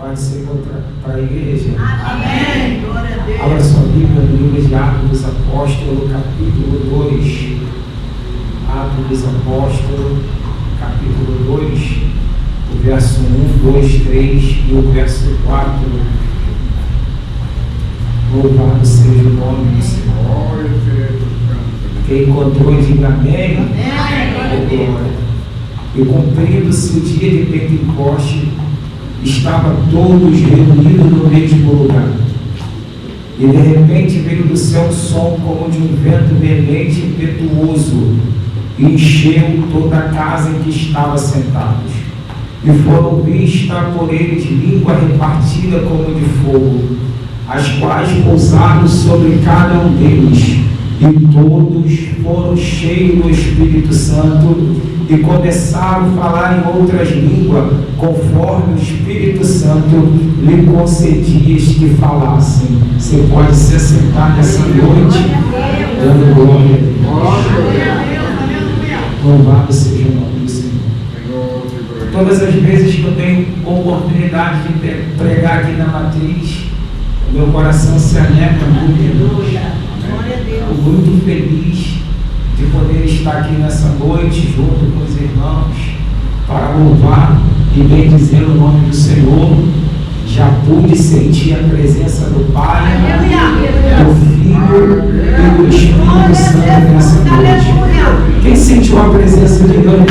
participa para a igreja. Amém. Glória a Deus. Abra sua Bíblia no livro de Atos dos Apóstolos, capítulo 2. Atos dos Apóstolos, capítulo 2, o verso 1, 2, 3 e o verso 4. Louvado seja o nome do Senhor. Quem encontrou, diga amém. Glória. E cumprindo-se o dia de Pentecoste, estavam todos reunidos no mesmo lugar. E de repente veio do céu um som como de um vento veemente e impetuoso, e encheu toda a casa em que estavam sentados. E foram vistas por eles língua repartida como de fogo, as quais pousaram sobre cada um deles. E todos foram cheios do Espírito Santo e começaram a falar em outras línguas, conforme o Espírito Santo lhe concedia que falassem. Você pode se assentar nessa noite, dando glória a Deus. Louvado seja o nome do Senhor. Todas as vezes que eu tenho oportunidade de pregar aqui na matriz, o meu coração se alegra muito. Estou muito feliz de poder estar aqui nessa noite junto com os irmãos para louvar e bendizer o nome do Senhor. Já pude sentir a presença do Pai, do Filho e do Espírito Santo nessa noite. Quem sentiu a presença de Deus?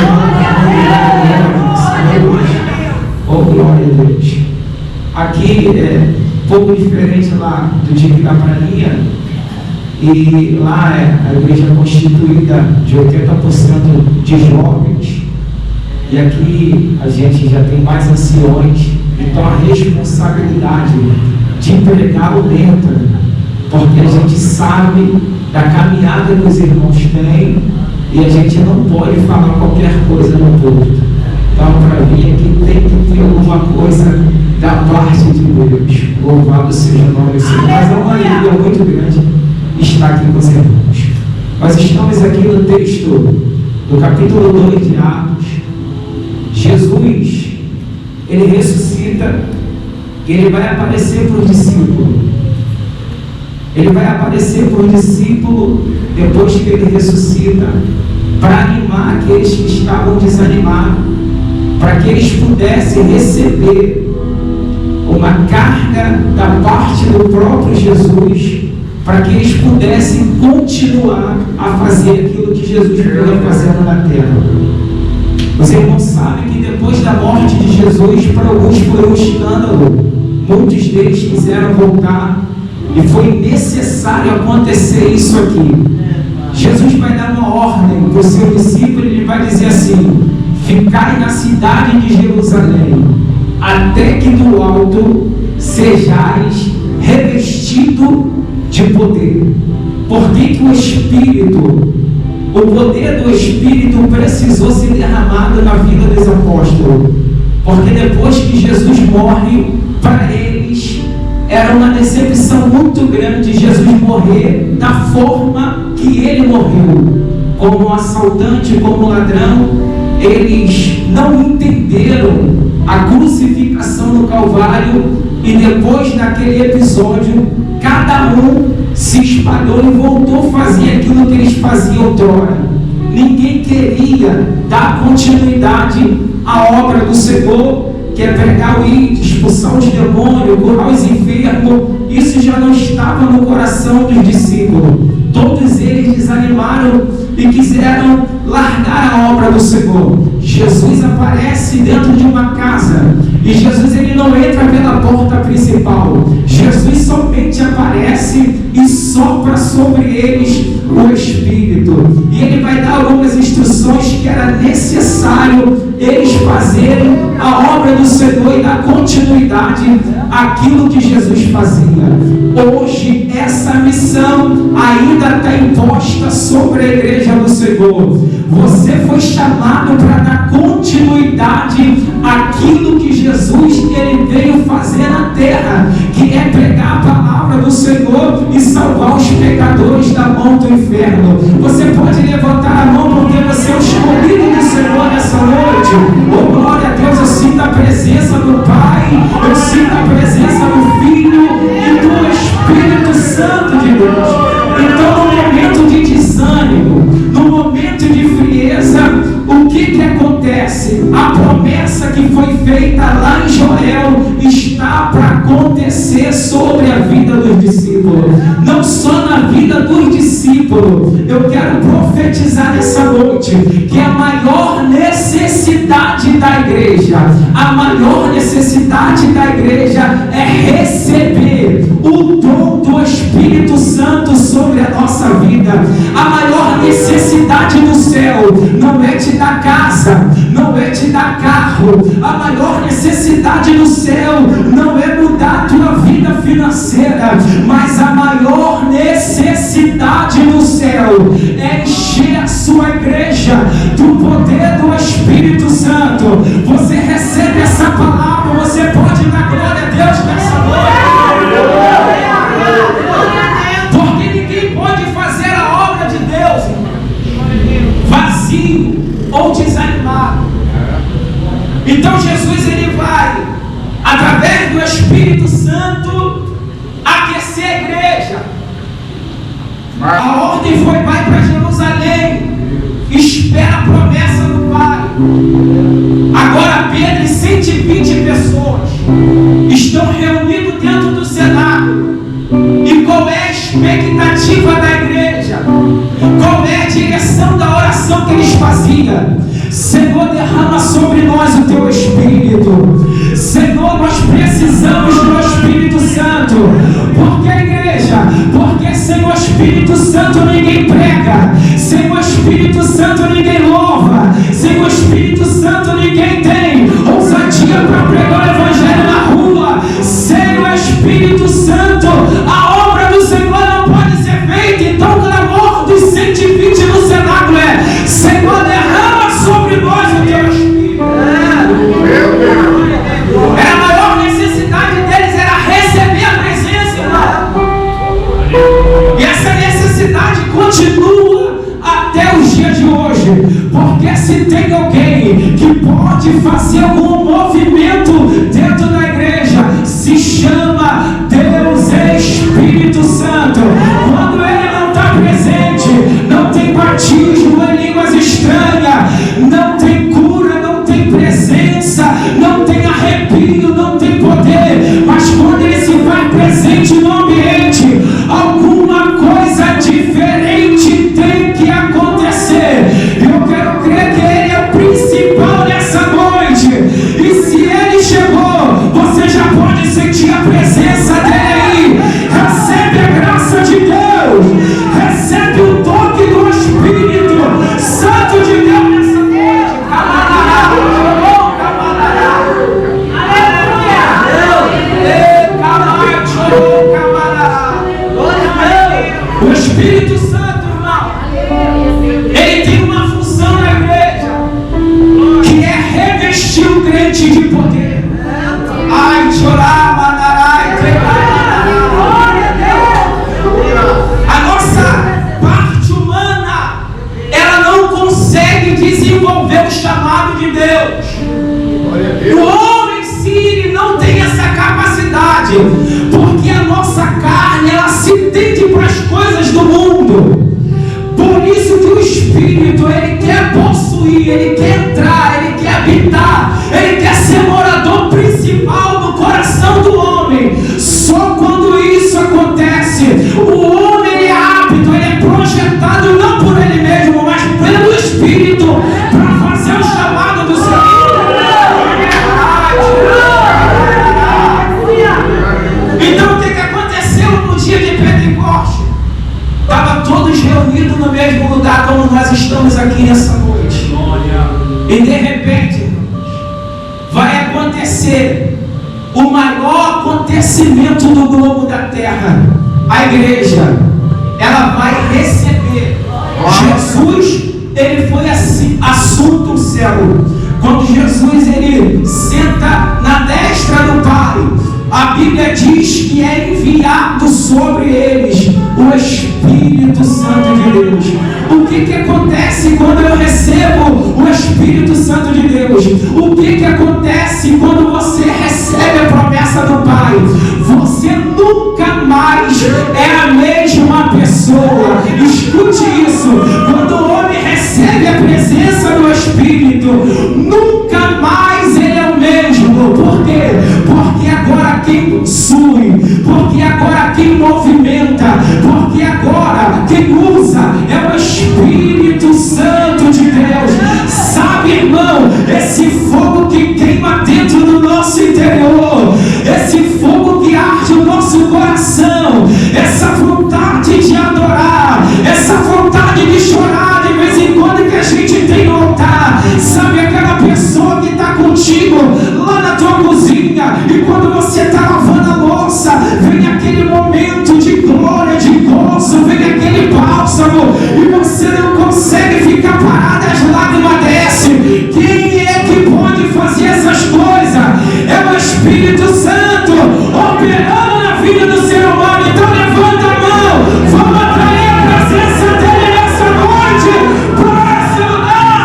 Oh, glória a Deus. Aqui é pouco diferente lá do Dique da Prainha. E lá é a igreja constituída de 80% de jovens. E aqui a gente já tem mais anciões. Então a responsabilidade de pregar aumenta, porque a gente sabe da caminhada que os irmãos têm e a gente não pode falar qualquer coisa no púlpito. Então, para mim aqui tem que ter alguma coisa da parte de Deus. Louvado seja o nome do Senhor. Mas é uma alegria muito grande estar aqui com os irmãos. Nós estamos aqui no texto do capítulo 2 de Atos. Jesus, ele ressuscita e ele vai aparecer para os discípulos. Ele vai aparecer para os discípulos depois que ele ressuscita, para animar aqueles que estavam desanimados, para que eles pudessem receber uma carga da parte do próprio Jesus, para que eles pudessem continuar a fazer aquilo que Jesus veio fazendo na terra. Os irmãos sabem que depois da morte de Jesus, para alguns foi um escândalo. Muitos deles quiseram voltar e foi necessário acontecer isso aqui. Jesus vai dar uma ordem para o seu discípulo e ele vai dizer assim: ficai na cidade de Jerusalém, até que do alto sejais revestido de poder. Por que o Espírito, o poder do Espírito precisou ser derramado na vida dos apóstolos? Porque depois que Jesus morre, para eles era uma decepção muito grande Jesus morrer da forma que ele morreu, como um assaltante, como um ladrão. Eles não entenderam a crucificação no Calvário, e depois daquele episódio, cada um se espalhou e voltou a fazer aquilo que eles faziam outrora. Ninguém queria dar continuidade à obra do Senhor, que é pregar o ídolo, expulsar os demônios, curar os enfermos. Isso já não estava no coração dos discípulos. Todos eles desanimaram e quiseram largar a obra do Senhor. Jesus aparece dentro de uma casa, e Jesus ele não entra pela porta principal. Jesus somente aparece e sopra sobre eles o Espírito, e ele vai dar algumas instruções que era necessário eles fazerem a obra do Senhor e dar continuidade àquilo que Jesus fazia. Hoje essa missão ainda está imposta sobre a igreja do Senhor. Você foi chamado para dar continuidade àquilo que Jesus ele veio fazer na terra, que é pregar a palavra do Senhor e salvar os pecadores da mão do inferno. Você pode levantar a mão porque você é o escolhido do Senhor nessa noite. Oh, glória a Deus, eu sinto a presença do Pai, eu sinto acontece? A promessa que foi feita lá em Joel está para acontecer sobre a vida dos discípulos. Não só na vida dos discípulos. Eu quero profetizar nessa noite que a maior necessidade da igreja, a maior necessidade da igreja é receber o dom do Espírito Santo sobre a nossa vida. A maior necessidade do céu não é te dar casa, não é te dar carro. A maior necessidade do céu não é mudar a tua vida financeira, mas a maior necessidade do céu é encher a sua igreja do poder do Espírito Santo. Você recebe essa palavra, você pode dar glória a Deus nessa noite. Porque ninguém pode fazer a obra de Deus vazio ou desanimado. Então Jesus ele vai, através do Espírito Santo, aquecer a igreja. A ordem foi: vai para Jerusalém, espera a promessa do Pai. Agora Pedro e 120 pessoas estão reunidos dentro do cenáculo. E qual é a expectativa da igreja? Qual é a direção da oração que eles faziam? Senhor, derrama sobre nós o teu Espírito. Senhor, nós precisamos do Espírito Santo. Por que, igreja? Porque sem o Espírito Santo ninguém prega, sem o Espírito Santo ninguém louva, sem o Espírito Santo ninguém tem ousadia para pregar o Evangelho na rua. Sem o Espírito Santo a obra do Senhor não pode ser feita. Então o clamor dos 120 no cenáculo é: Senhor, derrama sobre nós o teu Espírito. Era a maior necessidade deles, era receber a presença, irmão. E essa necessidade continua até os dias de hoje. Porque se tem alguém que pode fazer algum movimento dentro da igreja, se chama Deus Espírito Santo. Quando ele não está presente, não tem batismo em línguas estranhas, não tem cura, não tem presença, não tem arrepio, não tem poder. Mas quando ele se faz presente no ambiente, alguma coisa diferente tem que acontecer. Eu quero crer que ele é o principal nessa noite. E se ele chegou, você já pode sentir a presença dele aí. Recebe a graça de Deus, recebe o toque do Espírito Santo de Deus nessa noite. Camarada, chorou, camarada. Aleluia. Camarada, chorou, camarada. O Espírito Santo, irmão, ele tem uma função na igreja, que é revestir o crente de poder. Ai, chorar, manarai, a nossa parte humana, ela não consegue desenvolver o chamado de Deus. O homem em si, ele não tem essa capacidade, porque a nossa carne, ela se tende para as coisas do mundo. Por isso que o Espírito, ele quer possuir, ele quer entrar, ele quer habitar, ele quer ser morador principal no coração do homem. Só quando isso acontece, o homem ele é apto, ele é projetado não por ele mesmo, mas pelo Espírito, para fazer o chamado do Senhor. Então o que aconteceu no dia de Pentecostes? Estavam todos reunidos no mesmo lugar como nós estamos aqui nessa noite. E de repente, vai acontecer o maior acontecimento do globo da terra. A igreja, ela vai receber Jesus. Ele foi assunto ao céu. Quando Jesus ele senta na destra do Pai, a Bíblia diz que é enviado sobre eles o Espírito Santo de Deus. O que acontece quando eu recebo o Espírito Santo de Deus? O que acontece quando você recebe a promessa do Pai? Você nunca mais é a mesma pessoa. Escute isso. Quando o homem recebe a presença do Espírito, nunca é o Espírito Santo de Deus. Sabe, irmão, esse fogo que queima dentro do nosso interior, esse fogo que arde o nosso coração, essa vontade de adorar, essa vontade de chorar de vez em quando que a gente tem no altar. Sabe aquela pessoa que está contigo lá na tua cozinha, e quando você está lavando a louça, vem aquele momento de glória, de gozo, vem aquele bálsamo, e você não consegue ficar parado, as lágrimas descem. Quem é que pode fazer essas coisas? É o Espírito Santo operando na vida do ser humano. Então levanta a mão, vamos atrair a presença dele nessa noite para esse lugar.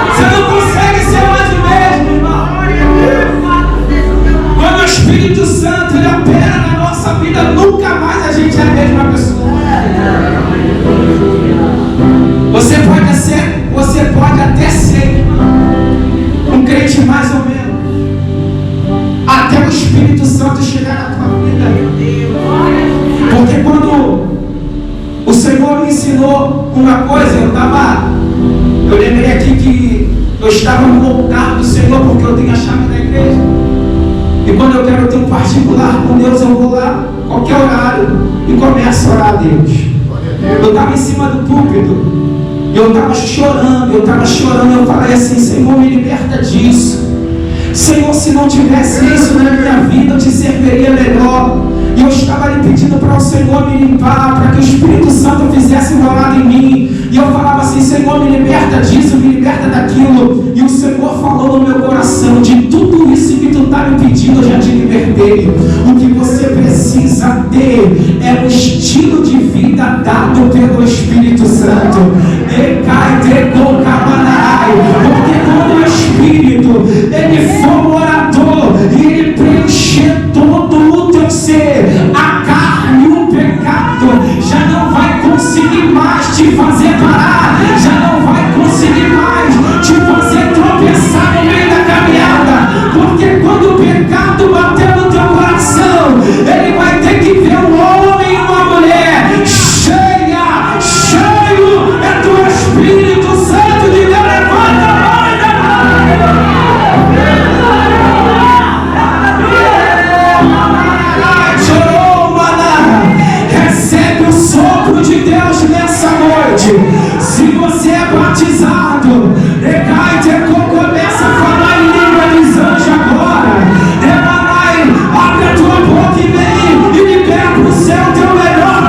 Você não consegue ser mais o mesmo, irmão. Quando o Espírito Santo ele opera na nossa vida, nunca mais a gente é a mesma pessoa. Você pode até ser um crente mais ou menos, até o Espírito Santo chegar na tua vida. Porque quando o Senhor me ensinou uma coisa, eu lembrei aqui que eu estava no altar do Senhor, porque eu tenho a chave da igreja, e quando eu quero ter um particular com Deus, eu vou lá, qualquer horário, e começo a orar a Deus. Eu estava em cima do púlpito, eu estava chorando, eu falei assim: Senhor, me liberta disso. Senhor, se não tivesse isso na minha vida, eu te serviria melhor. E eu estava ali pedindo para o Senhor me limpar, para que o Espírito Santo fizesse morada em mim. E eu falava assim: Senhor, me liberta disso, me liberta daquilo. E o Senhor falou no meu coração: de tudo isso que tu está me pedindo, eu já te libertei. O que você precisa ter é um estilo de vida dado pelo Espírito Santo. Porque quando o Espírito ele for morador e ele preencher todo o teu ser, a carne e o pecado já não vai conseguir mais te fazer parar, já não vai conseguir mais te fazer tropeçar no meio da caminhada. Porque quando o pecado bater no teu coração, ele vai ter que ver um homem e uma mulher cheio é do Espírito Santo de Deus. Levanta a mão. Recebe o sopro de Deus nessa noite. Se você é batizado, começa a falar em língua dos anjos agora. Abre a tua boca e libera para o céu o teu melhor.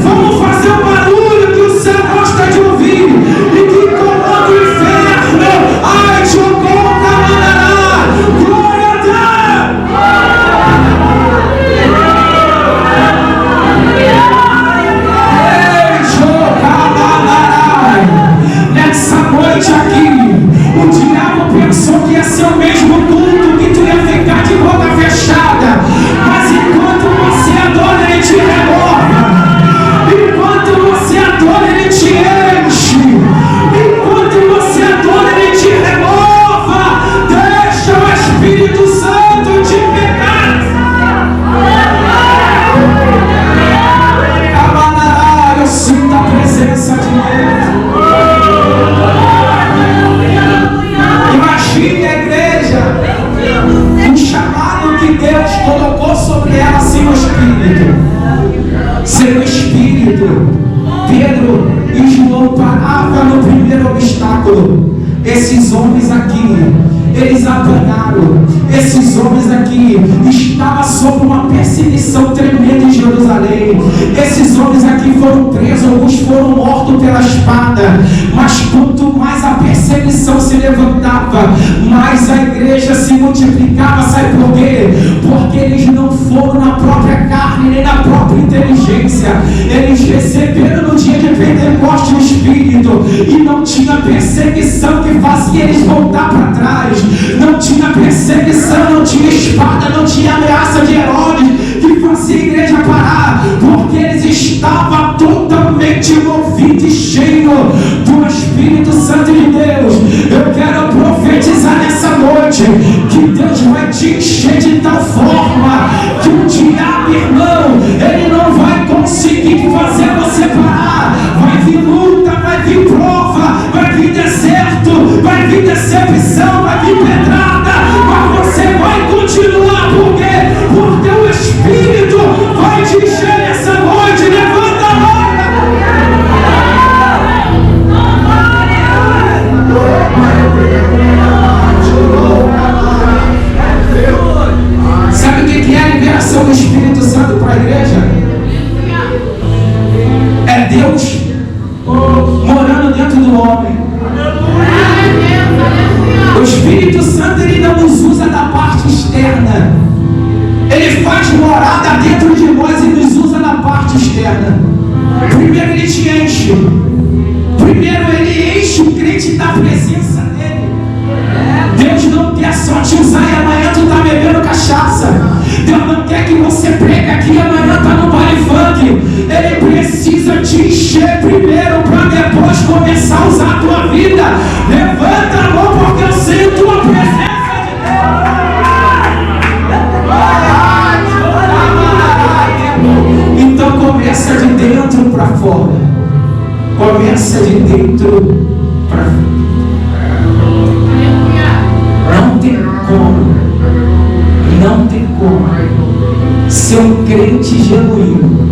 Vamos fazer um barulho que o céu gosta de ouvir e que incomoda o inferno. Ai, jogou camarada. Glória a Deus. Nessa noite aqui, o diabo pensou que ia ser o mesmo culto, que tu ia ficar de boca fechada. Mas enquanto você adora, ele te renova. Enquanto você adora, ele te enche. Enquanto você adora, ele te renova. Deixa o Espírito Santo te pegar. Eu sinto a presença de Deus. Imagine a igreja, um chamado que Deus colocou sobre ela sem o Espírito. Sem o Espírito, Pedro e João paravam no primeiro obstáculo. Esses homens aqui, eles apanharam. Esses homens aqui estavam sob uma perseguição tremenda em Jerusalém. Esses homens aqui foram presos, alguns foram mortos pela espada. Mas quanto mais a perseguição se levantava, mais a igreja se multiplicava. Sabe por quê? Porque eles não foram na própria carne, nem na própria inteligência. Eles receberam no dia de Pentecostes o Espírito, e não tinha perseguição que fazia eles voltar para trás. Não tinha perseguição, não tinha espada, não tinha ameaça de Herodes que fazia a igreja parar, porque eles estavam totalmente envolvidos e cheios do Espírito Santo de Deus. Eu quero profetizar nessa noite que Deus vai te encher de tal forma que o diabo Ele faz morada dentro de nós e nos usa na parte externa. Primeiro Ele te enche. Primeiro Ele enche o crente da presença dEle. Deus não quer só te usar e amanhã tu está bebendo cachaça. Deus não quer que você pregue aqui e amanhã está no baile funk. Ele precisa te encher primeiro para depois começar a usar a tua vida. Levanta a mão porque eu sinto tua presença de Deus. Então começa de dentro para fora. Começa de dentro para fora. Não tem como ser um crente genuíno.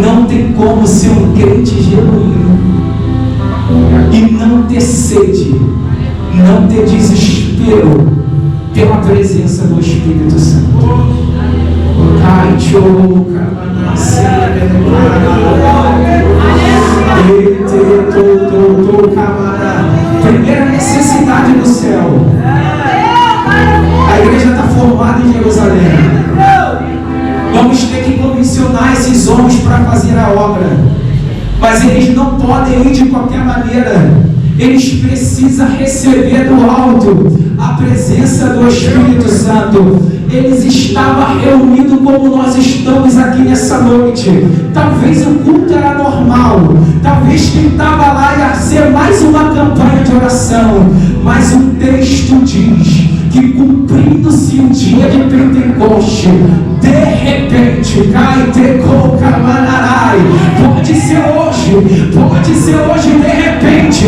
Não tem como ser um crente genuíno e não ter sede, não ter desespero pela presença do Espírito Santo. Primeira necessidade do céu. A igreja está formada em Jerusalém. Vamos ter que comissionar esses homens para fazer a obra. Mas eles não podem ir de qualquer maneira. Eles precisam receber do alto a presença do Espírito Santo. Eles estavam reunidos como nós estamos aqui nessa noite. Talvez o culto era normal. Talvez quem estava lá ia ser mais uma campanha de oração. Mas o texto diz que cumprindo-se o dia de Pentecoste, de repente, pode ser hoje, de repente,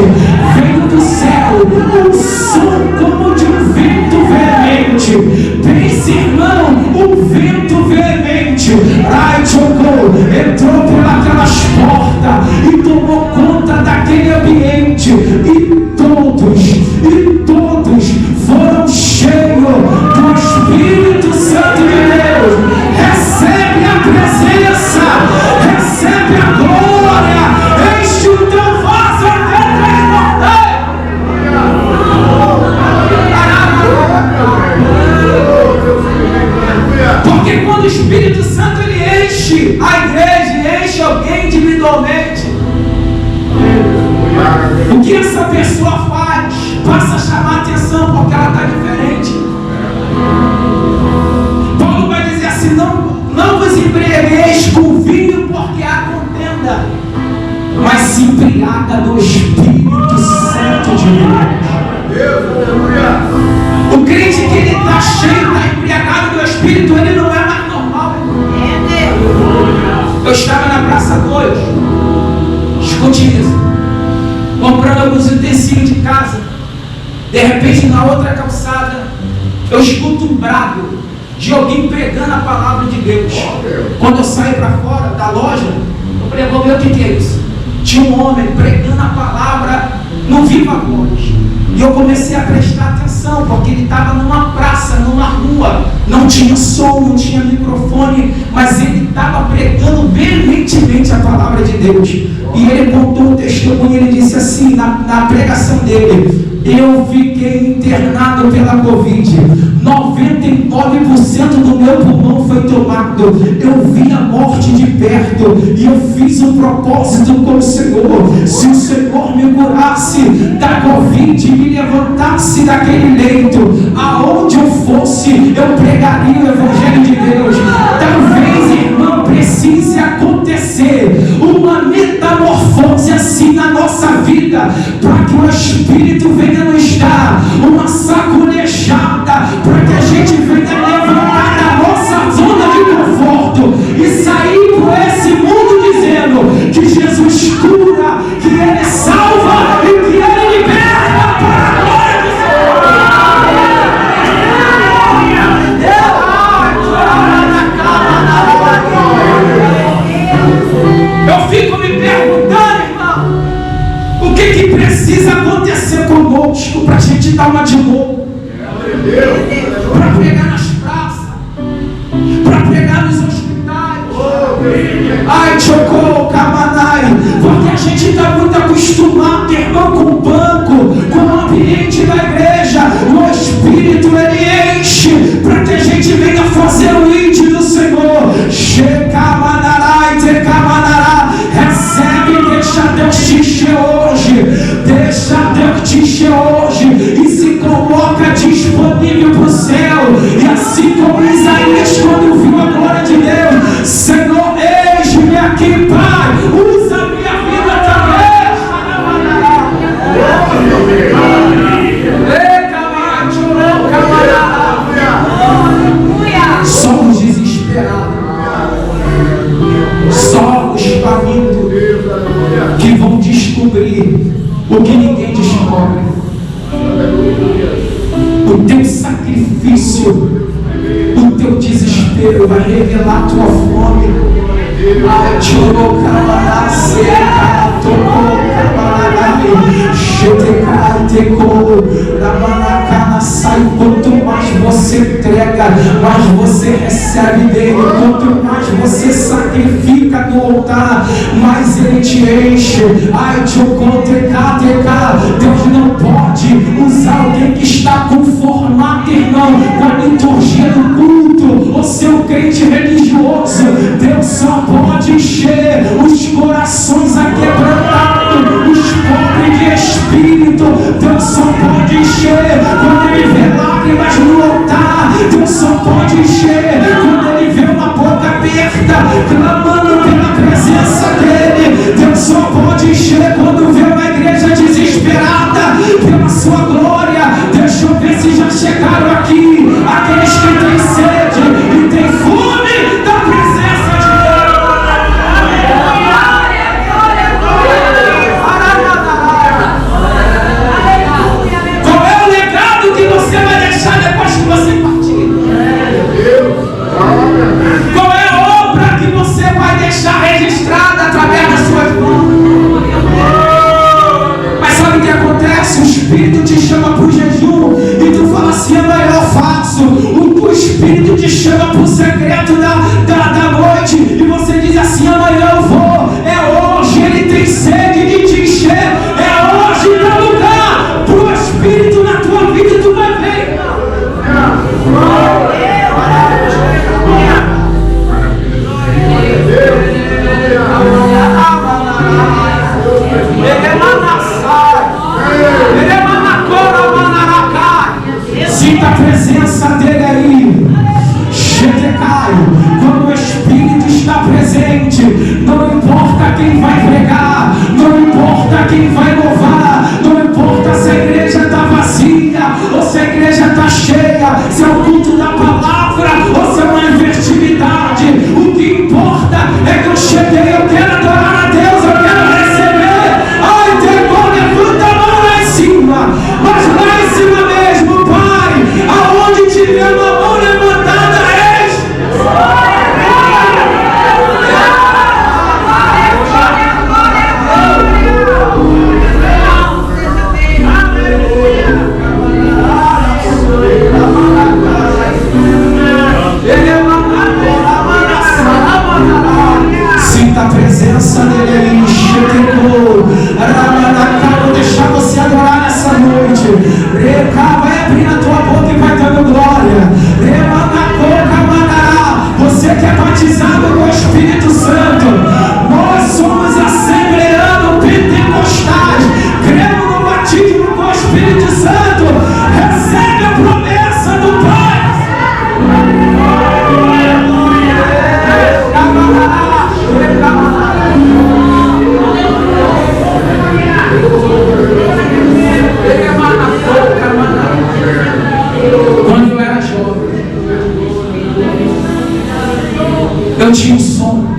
veio do céu um som como de um vento veemente. Pense, irmão, um vento veemente. Entrou por aquelas portas e tomou conta daquele ambiente. E todos foram cheios do Espírito Santo de Deus. Recebe a presença, recebe a glória, enche o teu vaso até transbordar. Porque quando o Espírito Santo ele enche a igreja, enche alguém individualmente, o que essa pessoa faz? Passa a chamar a atenção porque ela está diferente. Paulo vai dizer assim: não vos embriagueis com vinho porque há contenda, mas se embriaga do Espírito Santo de Deus. O crente que ele está cheio, está embriagado do Espírito, ele não é mais normal. Eu estava na Praça 2, escute isso, comprando alguns utensílios de casa. De repente, na outra calçada, eu escuto um brado de alguém pregando a palavra de Deus. Quando eu saí para fora da loja, eu falei: vou ver o que é isso. Tinha um homem pregando a palavra no viva voz. E eu comecei a prestar atenção, porque ele estava numa praça, numa rua. Não tinha som, não tinha microfone, mas ele estava pregando veementemente a palavra de Deus. E ele contou o testemunho, ele disse assim, na pregação dele: eu fiquei internado pela Covid, 99% do meu pulmão foi tomado, eu vi a morte de perto, e eu fiz um propósito com o Senhor. Se o Senhor me curasse da Covid e me levantasse daquele leito, aonde eu fosse, eu pregaria o Evangelho de Deus. Talvez, irmão, precise acontecer uma metamorfose assim na nossa vida, para que o Espírito venha nos dar uma sacolejada, para que a gente venha levantar da nossa zona de conforto e sair por esse mundo dizendo que Jesus cura, que Ele salva e que Ele liberta para a glória do Senhor. Eu fico me perguntando, irmão, o que precisa acontecer conosco para a gente dar uma de louco, para pregar nas praças, para pregar nos hospitais. Ai, chocou, camanai, porque a gente está muito acostumado, irmão, com o banco, com o ambiente da igreja. O Espírito ele enche para que a gente venha hoje e se coloca disponível para o céu. E assim como Isaías, quando viu a glória de Deus, Senhor, eis-me aqui, Pai, usa a minha vida também. Somos desesperados. Só os famintos que vão descobrir o que ninguém descobre. O teu sacrifício, o teu desespero vai revelar a tua fome. Quanto mais você entrega, mais você recebe dele. Quanto mais você sacrifica no altar, mais ele te enche. Deus não pode usar alguém que está com formato, irmão, com a liturgia do culto, ou seu crente religioso. Deus só pode encher os corações aquebrantados, os pobres de espírito. Deus só pode encher quando ele vê lágrimas no altar. Deus só pode encher quando ele vê uma boca aberta clamando pela presença dele. Deus só pode encher quando vê uma igreja desesperada pela sua glória. Deixa eu ver se já chegaram aqui aqueles que têm sede e têm fome da presença de Deus. Qual é o legado que você vai deixar depois que você partir? Qual é a obra que você vai deixar registrada através das suas mãos? Mas sabe o que acontece? O Espírito te chama para o jejum e tu fala assim: amanhã eu faço. O Espírito te chama para o secreto da noite e você diz assim: amanhã eu vou. É hoje, ele tem sede de te encher. É hoje, dá lugar para o Espírito na tua vida e tu vai ver. Sinta a presença dele aí. Quando o Espírito está presente, não importa quem vai pregar, não importa quem vai louvar, não importa se a igreja está vazia ou se a igreja está cheia, se é o culto da palavra ou se é uma invertibilidade. O que importa é que eu cheguei, eu quero adorar a Deus, eu quero receber. Ai, Deus, levanta a mão lá em cima, mas lá em cima mesmo, Pai, aonde tiver uma mão levantada, sinta a presença dele aí. Vou deixar você adorar nessa noite. Vai abrindo a tua boca e vai dando glória. Você que é batizado com o Espírito Santo, nós somos assembleanos pentecostais, cremos no batismo com o Espírito Santo. Recebe a promessa do Pai. Quando eu era jovem, eu tinha um sonho.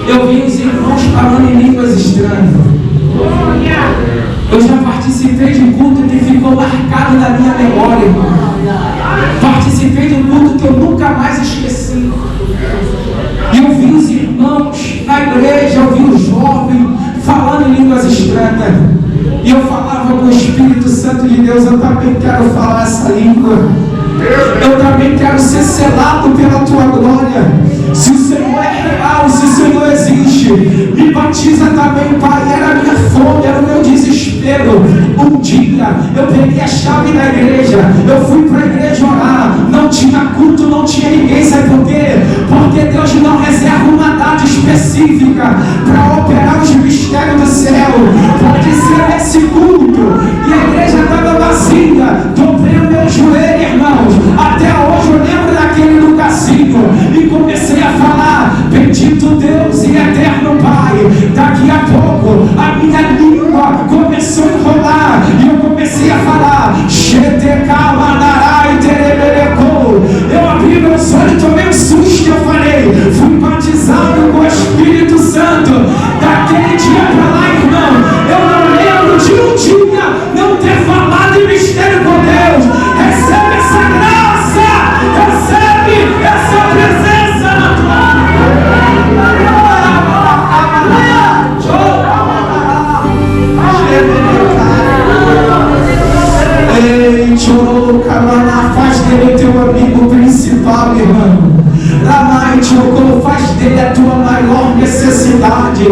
Eu vi os irmãos falando em línguas estranhas. Eu já participei de um culto que ficou marcado na minha memória. Participei de um culto que eu nunca mais esqueci. E eu vi os irmãos na igreja, eu vi os jovens falando em línguas estranhas. E eu falava com o Espírito Santo de Deus: eu também quero falar essa língua. Eu também quero ser selado pela tua glória. Se o Senhor é real, se o Senhor existe, me batiza também, Pai. Era a minha fome, era o meu desespero. Um dia eu peguei a chave da igreja, eu fui para a igreja orar. Não não tinha culto, não tinha ninguém. Sabe por quê? Porque Deus não reserva uma data específica para operar os mistérios do céu. Pode ser nesse culto e a igreja estava vazia. Dobrei o meu joelho, irmãos. Até hoje eu lembro daquele lugarzinho e comecei a falar: bendito Deus e eterno Pai. Daqui a pouco a minha língua começou a enrolar e eu comecei a falar: eu abri meus olhos, tomei um susto e eu falei: fui batizado com o Espírito Santo. Daquele dia para lá, irmão, eu não lembro de um dia não ter falado em mistério com Deus. Recebe essa graça, recebe essa presença na tua Ei, chorou, faz dele teu amigo principal, irmão. Ramai, chorou, faz dele a tua maior necessidade.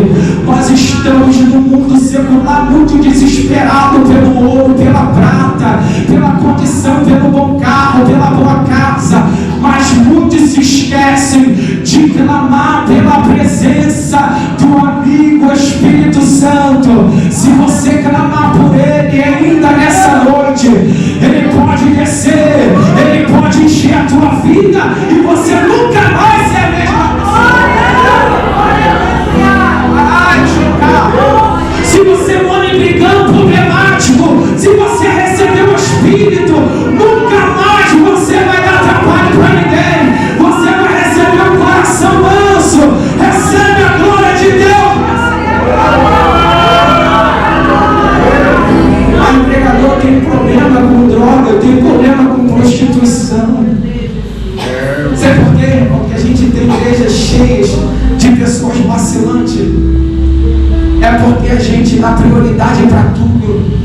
Nós estamos no mundo secular muito desesperado pelo ouro, pela prata, pela condição, pelo bom carro, pela boa casa. Mas muitos se esquecem de clamar pela presença do amigo Espírito Santo. Se você clamar por ele ainda nessa noite, ele pode descer, ele pode encher a tua vida e você nunca mais é a mesma pessoa. Se você mora em brigão problemático, se você recebeu o Espírito, nunca mais você vai dar trabalho para ninguém. Você vai receber um coração manso. Recebe a glória de Deus. O pregador tem problema com droga, tem problema com prostituição. Sabe por quê? Porque a gente tem igrejas cheias de pessoas vacilantes. É porque a gente dá prioridade para tudo.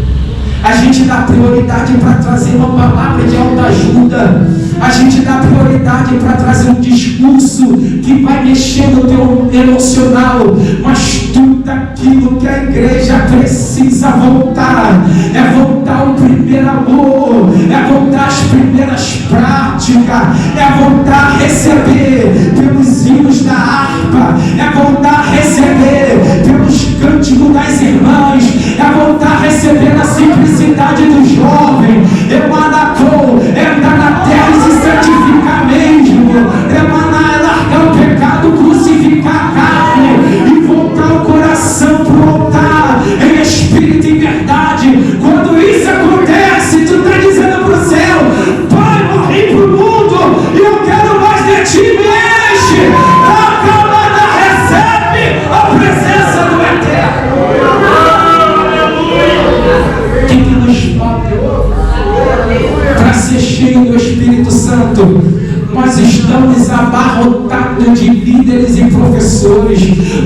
A gente dá prioridade para trazer uma palavra de autoajuda. A gente dá prioridade para trazer um discurso que vai mexer no teu emocional. Mas tudo aquilo que a igreja precisa voltar é voltar ao primeiro amor, é voltar às primeiras práticas, é voltar a receber pelos hinos da harpa, é voltar a receber pelos cânticos das irmãs, é voltar a receber na simplicidade do jovem. É manacou, é andar na terra e se santificar mesmo, é manar, é largar o pecado, crucificar a carne e voltar o coração para o altar em espírito e verdade. Quando isso acontece, tu está dizendo para o céu: Pai, morri para o mundo e eu quero mais de ti, me enche. A camada recebe a presença do Eterno. Que nos falta para ser cheio do Espírito Santo? Nós estamos abarrotados de líderes e professores.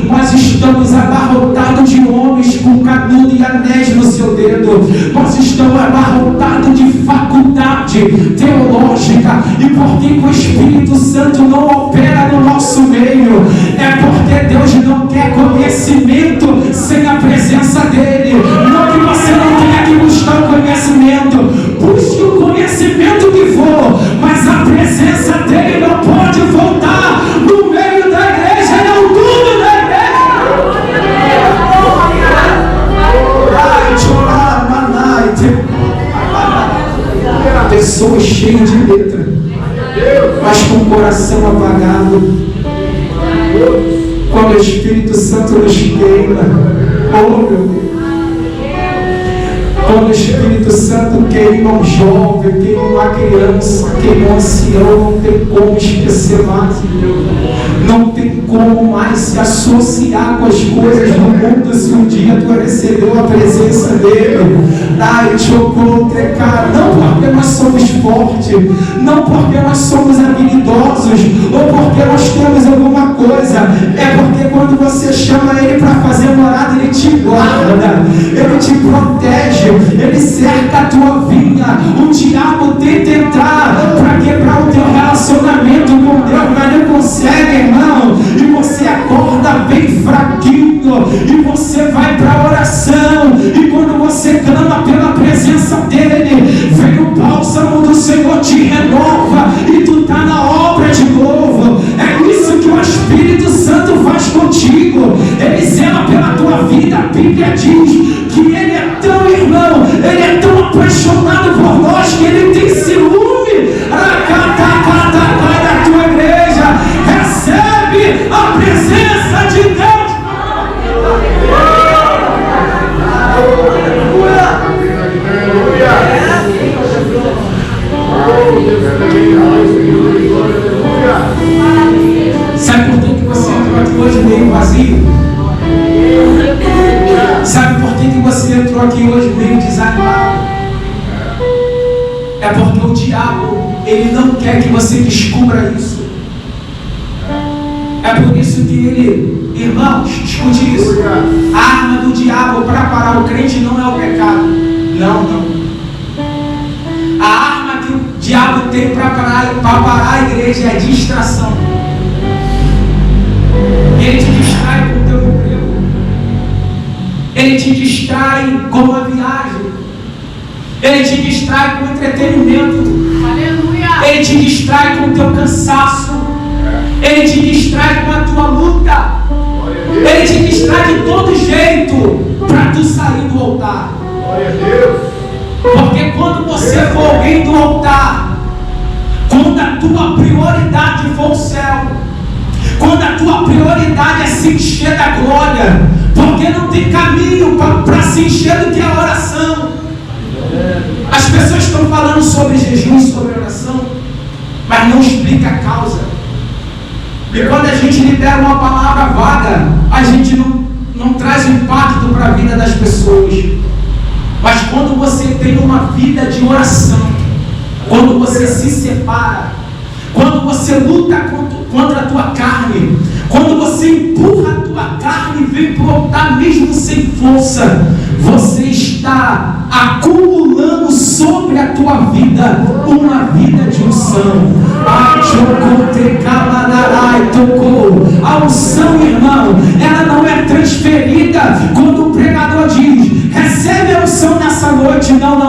Nós estamos abarrotados de homens com canudo e anéis no seu dedo. Nós estamos abarrotados de faculdade teológica. E por que o Espírito Santo não opera no nosso meio? É porque Deus não quer conhecimento sem a presença dele. Não que você não tenha que buscar o conhecimento. Busque o conhecimento que for, mas a presença dele não pode voltar no meio da igreja, não tudo da igreja. Pessoas cheias de letra, mas com o coração apagado. Quando o Espírito Santo nos queima, oh meu Deus. Quando o Espírito Santo queima um jovem, queima uma criança, queima um ancião, não tem como esquecer mais. Não tem como mais se associar com as coisas do mundo se um dia tu recebeu a presença dele. Ai, não porque nós somos fortes, não porque nós somos habilidosos, ou porque nós temos alguma coisa. É porque quando você chama ele para fazer morada, ele te guarda, ele te protege, ele cerca a tua vinha. O diabo tenta entrar para quebrar o teu relacionamento com Deus, mas não consegue, irmão. E você acorda bem fraquinho, e você vai para a oração, e quando você clama pela presença dele, vem o bálsamo do Senhor, te renova e É porque o diabo, ele não quer que você descubra isso. É por isso que ele, irmãos, escute isso. A arma do diabo para parar o crente não é o pecado. Não. A arma que o diabo tem para parar a igreja é a distração. Ele te distrai com o teu emprego. Ele te distrai com uma viagem. Ele te distrai com o entretenimento. Aleluia. Ele te distrai com o teu cansaço. Ele te distrai com a tua luta. Ele te distrai de todo jeito para tu sair do altar. Porque quando você for alguém do altar, quando a tua prioridade for o céu, quando a tua prioridade é se encher da glória, porque não tem caminho para se encher do que a oração. As pessoas estão falando sobre jejum e sobre oração, mas não explica a causa. E quando a gente libera uma palavra vaga, a gente não traz impacto para a vida das pessoas. Mas quando você tem uma vida de oração, quando você se separa, quando você luta contra a tua carne, quando você empurra a tua carne e vem para o altar mesmo sem força, você está acumulando sobre a tua vida uma vida de unção. A unção, irmão, ela não é transferida quando o pregador diz: recebe a unção nessa noite. Não.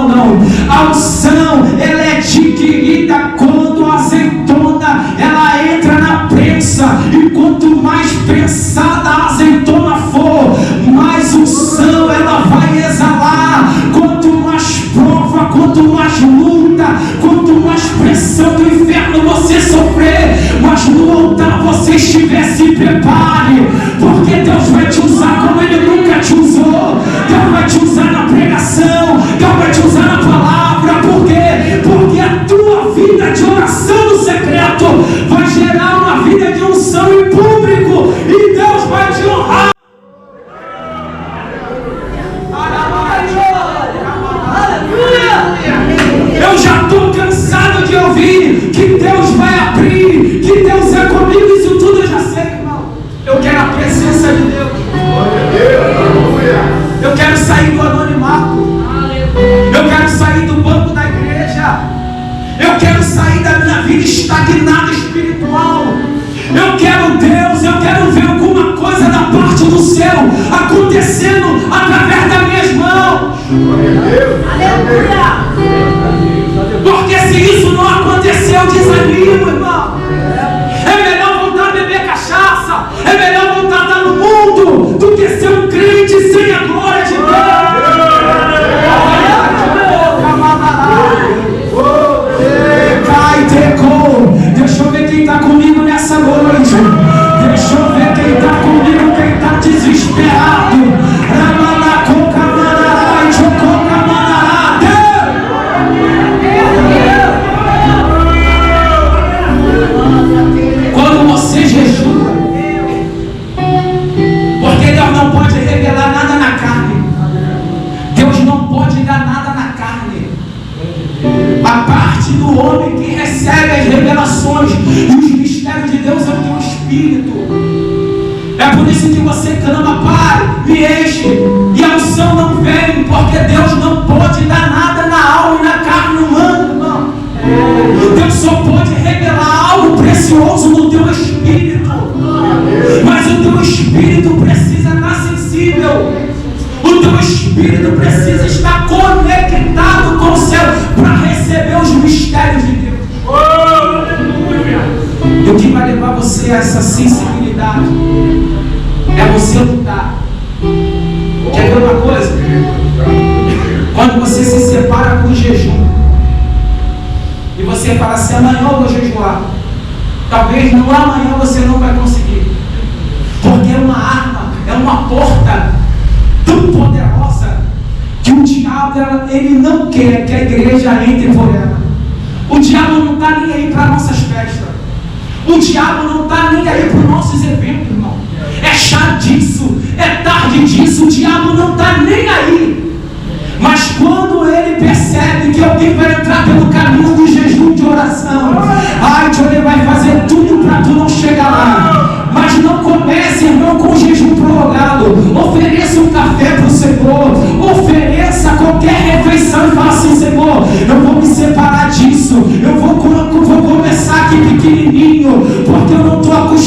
A unção, ela é adquirida quando a azeitona ela entra na prensa, e quanto mais prensada a azeitona for, mais unção ela vai exalar. Quanto mais prova, quanto mais luta, quanto mais pressão do inferno você sofrer, mas no altar você estiver, se prepare, porque Deus vai te usar como Ele nunca te usou. Deus vai te usar na pregação, Deus vai te usar na palavra. Por quê? Porque a tua vida de oração no secreto vai gerar uma vida de unção em público, e Deus vai te honrar. Eu já estou cansado de ouvir que Deus vai abrir, que Deus é comigo. Isso tudo eu já sei, irmão. Eu quero a presença de Deus. Eu quero sair do anonimato. Eu quero sair do banco da igreja. Eu quero sair da minha vida estagnada espiritual. Eu quero Deus, eu quero ver alguma coisa da parte do céu acontecendo através das minhas mãos. Aleluia. Porque se isso não acontecer, eu desanimo, irmão. É melhor voltar a beber cachaça, é melhor voltar a estar no mundo, do que ser um crente sem a glória de Deus. Deixa eu ver quem está comigo nessa noite. Deixa eu ver quem está comigo, quem está desesperado. Quando você jejua, porque Deus não pode revelar nada na carne. Deus não pode dar nada na carne. A parte do homem que recebe as revelações e os mistérios de Deus é o teu espírito. É por isso que você clama: Pai, me enche. E a unção não vem, porque Deus não pode dar nada na alma e na carne humana, irmão. Deus só pode revelar algo precioso no teu espírito. Mas o teu espírito precisa estar sensível. O teu espírito precisa estar conectado com o céu para receber os mistérios de Deus. E o que vai levar você a essa sensibilidade é você lutar. Quer ver uma coisa? Quando você se separa com o jejum e você fala assim: amanhã eu vou jejuar, talvez não amanhã você não vai conseguir, porque é uma arma, é uma porta tão poderosa que o diabo ele não quer que a igreja entre por ela. O diabo não está nem aí para nossas festas. O diabo não está nem aí para os nossos eventos, irmão. É chá disso, é tarde disso. O diabo não está nem aí. Mas quando ele percebe que alguém vai entrar pelo caminho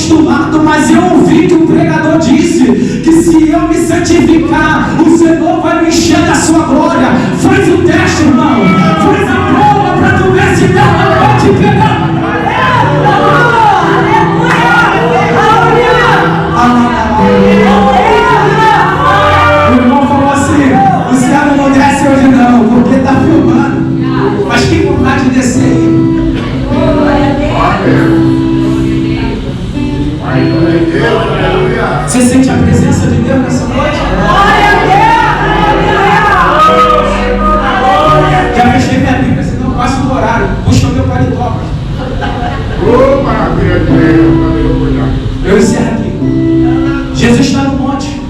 acostumado, mas eu ouvi que o pregador disse que se eu me santificar, o Senhor vai me encher da sua glória. Faz o teste, irmão. Faz a prova para tu ver se Deus não vai te pegar. O irmão falou assim: o céu não desce hoje não, porque está filmando. Mas que vontade de descer aí. Você sente a presença de Deus nessa noite? Já fechei minha Bíblia, senão eu passo do horário. Puxa o meu paletó. Eu encerro aqui. Jesus está no monte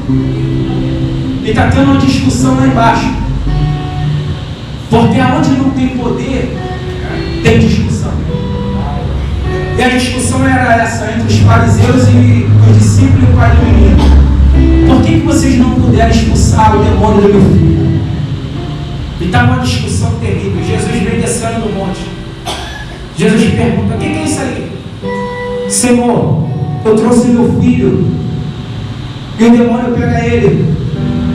e está tendo uma discussão lá embaixo. Porque aonde não tem poder, tem discussão. E a discussão era essa entre os fariseus e os discípulos e o pai do menino. Por que vocês não puderam expulsar o demônio do meu filho? E estava uma discussão terrível. Jesus vem descendo do monte. Jesus pergunta: o que é isso aí? Senhor, eu trouxe meu filho e o demônio pega ele.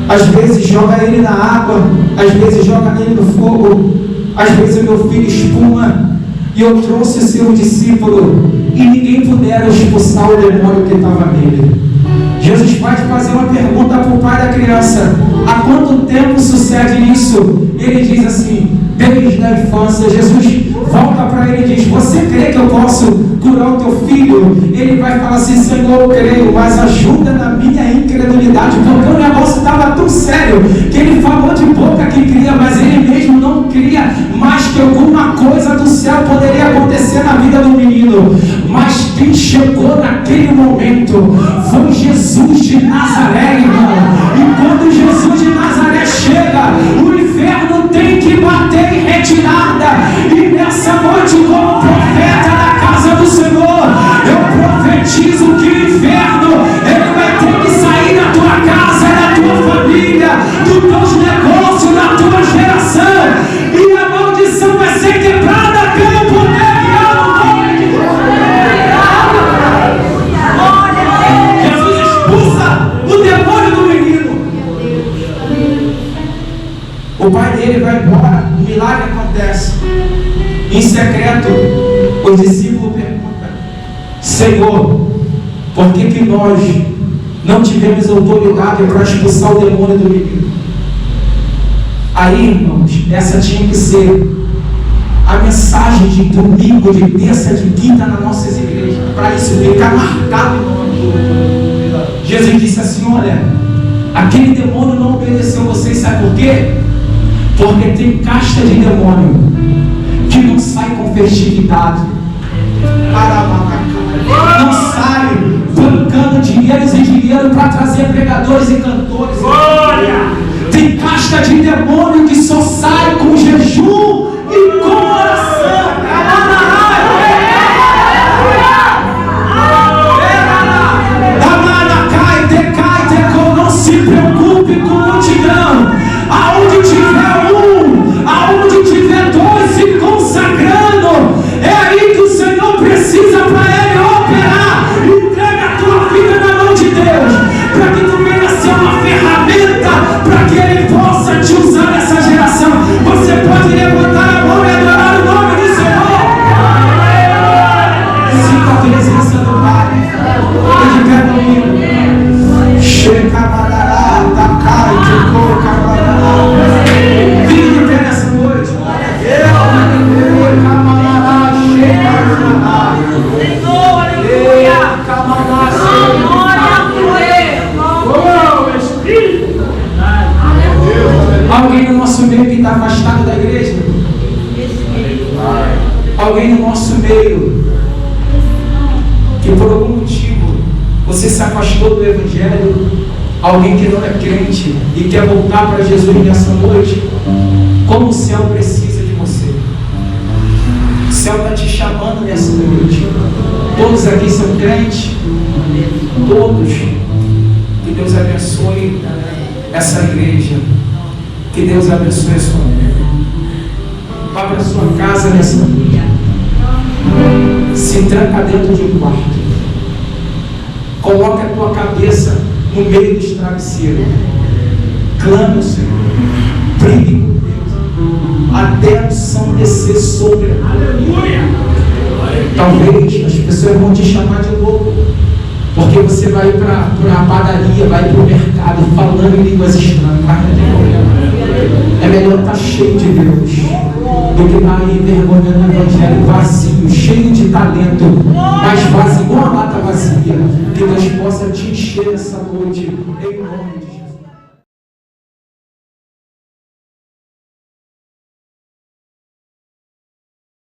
Às vezes joga ele na água, às vezes joga ele no fogo, às vezes o meu filho espuma. E eu trouxe o seu discípulo e ninguém puderam expulsar o demônio que estava nele. Jesus pode fazer uma pergunta para o pai da criança: há quanto tempo sucede isso? Ele diz assim: desde a infância. Jesus volta para ele e diz: você crê que eu posso curar o teu filho? Ele vai falar assim: Senhor, eu creio, mas ajuda na minha incredulidade, porque o negócio estava tão sério que ele falou de boca que cria, mas ele mesmo não cria mais que alguma coisa do céu poderia acontecer na vida do menino. Mas quem chegou naquele momento foi Jesus de Nazaré, irmão. E quando Jesus de Nazaré chega, o inferno tem que bater em retirada. E nessa noite, como profeta da casa do Senhor, eu profetizo que o inferno ele vai ter que sair da tua casa, da tua família, dos teus negócios, da tua geração. E a maldição vai ser quebrada pelo poder que há no nome de Jesus. Jesus expulsa o demônio do menino. O pai dele vai embora, o milagre acontece. Em secreto, os discípulos perguntam: Senhor, por que nós não tivemos autoridade para expulsar o demônio do menino? Aí, irmãos, essa tinha que ser a mensagem de domingo, de terça, de quinta nas nossas igrejas, para isso ficar marcado em nós. Jesus disse assim: olha, aquele demônio não obedeceu vocês, sabe por quê? Porque tem casta de demônio que não sai com festividade, não sai bancando dinheiros e dinheiro para trazer pregadores e cantores. Tem casta de demônio que só sai com jejum e com oração. Não se preocupe com multidão. Aonde tiver aonde tiver dois se consagrando, é aí que o Senhor precisa para Ele operar. Entrega a tua vida na mão de Deus, para que tu venha ser uma ferramenta, para que Ele possa te usar nessa geração. Você pode levantar a mão e adorar o nome do Senhor. Sinta a presença do Pai. Ele quer comigo. Chega barará, tacai, tocou, cabarará. Vem de pé nessa noite. Camará, chega barará. Senhor, aleluia. Camará, oh, Espírito. Alguém no nosso meio que está afastado da igreja? Alguém no nosso meio que por algum motivo você se afastou do Evangelho? Alguém que não é crente e quer voltar para Jesus nessa noite? Como o céu precisa de você. O céu está te chamando nessa noite. Todos aqui são crentes. Todos. Que Deus abençoe essa igreja. Que Deus abençoe a sua vida. Vá para a sua casa nessa noite. Se tranca dentro de um quarto. tua cabeça no meio dos travesseiros. Clama ao Senhor. Brigue com Deus. Até a unção descer sobre. Aleluia! Talvez as pessoas vão te chamar de louco. Porque você vai para a padaria, vai para o mercado falando em línguas estranhas. Mas não tem problema. É melhor estar cheio de Deus do que estar aí vergonhando o evangelho vazio, cheio de talento, mas vazio, uma lata vazia. Que Deus possa te encher essa noite, em nome de Jesus.